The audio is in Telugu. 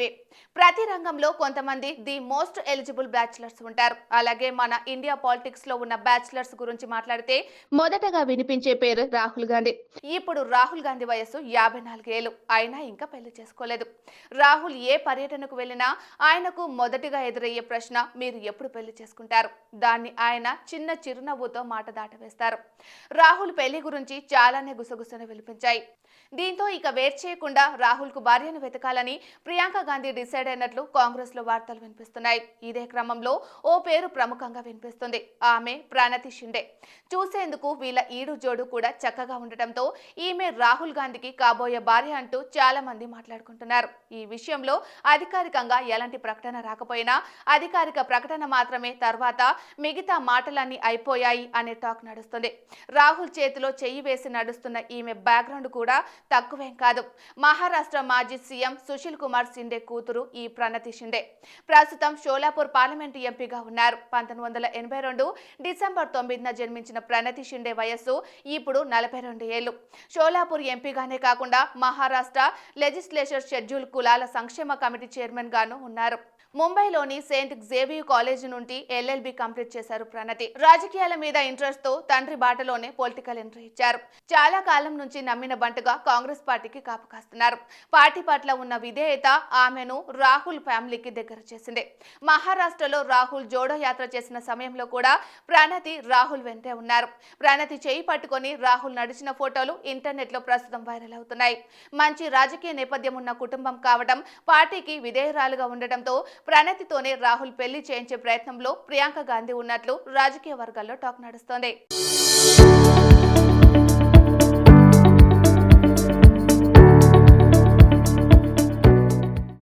టీవీ. ప్రతి రంగంలో కొంతమంది ది మోస్ట్ ఎలిజిబుల్ బ్యాచిలర్స్ ఉంటారు. అలాగే మన ఇండియా పాలిటిక్స్ లో ఉన్న బ్యాచిలర్స్ గురించి మాట్లాడితే మొదటగా వినిపించే పేరు రాహుల్ గాంధీ. ఇప్పుడు రాహుల్ గాంధీ వయసు 54 ఏళ్లు. అయినా ఇంకా పెళ్లి చేసుకోలేదు. రాహుల్ ఏ పర్యటనకు వెళ్ళినా ఆయనకు మొదటిగా ఎదురయ్యే ప్రశ్న, మీరు ఎప్పుడు పెళ్లి చేసుకుంటారు? దాన్ని ఆయన చిన్న చిరునవ్వుతో మాట దాటవేస్తారు. రాహుల్ పెళ్లి గురించి చాలానే గుసగుసను వినిపించాయి. దీంతో ఇక వేట్ చేయకుండా రాహుల్ కు భార్యను వెతకాలని ప్రియాంక గాంధీ డిసైడ్ అయినట్లు కాంగ్రెస్ లో వార్తలు వినిపిస్తున్నాయి. ఇదే క్రమంలో ఓ పేరు ప్రముఖంగా వినిపిస్తుంది. ఆమె ప్రణతి షిండే. చూసేందుకు వీళ్ళ ఈడు జోడు కూడా చక్కగా ఉండటంతో ఈమె రాహుల్ గాంధీకి కాబోయే భార్య అంటూ చాలా మంది మాట్లాడుకుంటున్నారు. ఈ విషయంలో అధికారికంగా ఎలాంటి ప్రకటన రాకపోయినా అధికారిక ప్రకటన మాత్రమే తర్వాత మిగతా మాటలన్నీ అయిపోయాయి అనే టాక్ నడుస్తుంది. రాహుల్ చేతిలో చెయ్యి వేసి నడుస్తున్న ఈమె బ్యాక్గ్రౌండ్ కూడా తక్కువేం కాదు. మహారాష్ట్ర మాజీ సీఎం సుశీల్ కుమార్ షిండే కూతురు ఈ ప్రణతి షిండే. ప్రస్తుతం షోలాపూర్ పార్లమెంటు ఎంపీగా ఉన్నారు. 1982 డిసెంబర్ 9న జన్మించిన ప్రణతి షిండే వయస్సు ఇప్పుడు 42 ఏళ్లు. షోలాపూర్ ఎంపీగానే కాకుండా మహారాష్ట్ర లెజిస్లేచర్ షెడ్యూల్ కులాల సంక్షేమ కమిటీ చైర్మన్ గాను ఉన్నారు. ముంబైలోని సెయింట్ జేవియర్ కాలేజ్ నుండి LLB కంప్లీట్ చేశారు ప్రణతి. రాజకీయాల మీద ఇంట్రెస్ట్ తో తండ్రి బాటలోనే పొలిటికల్ ఎంట్రీ ఇచ్చారు. చాలా కాలం నుంచి నమ్మిన బంటుగా కాంగ్రెస్ పార్టీకి కాపు కాస్తున్నారు. పార్టీ పట్ల ఉన్న విధేయత ఆమెను రాహుల్ ఫ్యామిలీకి దగ్గర చేసింది. మహారాష్ట్రలో రాహుల్ జోడో యాత్ర చేసిన సమయంలో కూడా ప్రణతి రాహుల్ వెంటే ఉన్నారు. ప్రణతి చేయి పట్టుకొని రాహుల్ నడిచిన ఫోటోలు ఇంటర్నెట్ లో ప్రస్తుతం వైరల్ అవుతున్నాయి. మంచి రాజకీయ నేపథ్యం ఉన్న కుటుంబం కావడం, పార్టీకి విధేయురాలుగా ఉండటంతో ప్రణతితోనే రాహుల్ పెళ్లి చేయించే ప్రయత్నంలో ప్రియాంక గాంధీ ఉన్నట్లు రాజకీయ వర్గాల్లో టాక్ నడుస్తోంది.